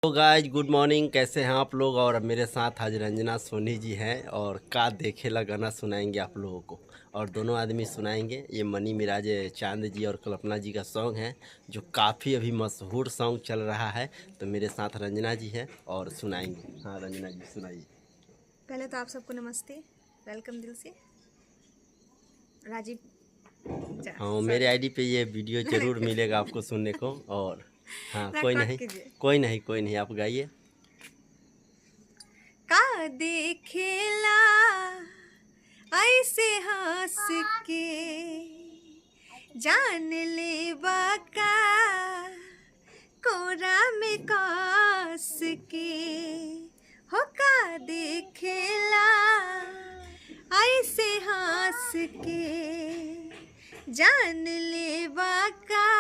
तो guys good morning, कैसे हैं आप लोग। और मेरे साथ आज रंजना सोनी जी हैं और का देखेला गाना सुनाएंगे आप लोगों को। और दोनों आदमी सुनाएंगे। ये मनी मिराज चांद जी और कल्पना जी का सॉन्ग है जो काफ़ी अभी मशहूर सॉन्ग चल रहा है। तो मेरे साथ रंजना जी है और सुनाएंगे। हाँ रंजना जी सुनाइए। पहले तो आप सबको नमस्ते, वेलकम दिल से। राजीव हाँ मेरे सॉरी आईडी पे ये वीडियो ज़रूर मिलेगा आपको सुनने को। और हाँ कोई रख नहीं, कीजिए। कोई नहीं, आप गाइए। का देखेला ऐसे हंस के, जान ले बाका कोरा में कस के। हो का देखेला ऐसे हंस के, जान ले बाका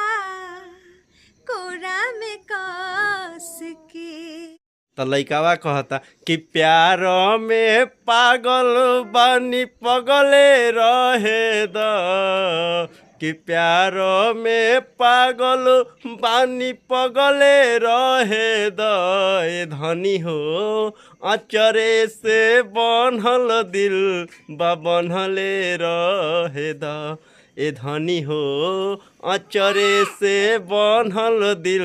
कोरा में कस के। तो लइकावा कहता कि प्यार में पागल बानी पगले रहे द, कि प्यार में पागल बानी पगले रहे द। ए धनी हो अचरे से बनल दिल बा बनले रहे द। ए धनी हो अचरे से बनल दिल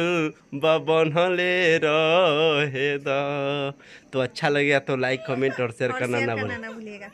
बा बनले रहे दा। तो अच्छा लगे तो लाइक कमेंट और शेयर और करना शेयर ना करना भूलें। ना भूलिएगा।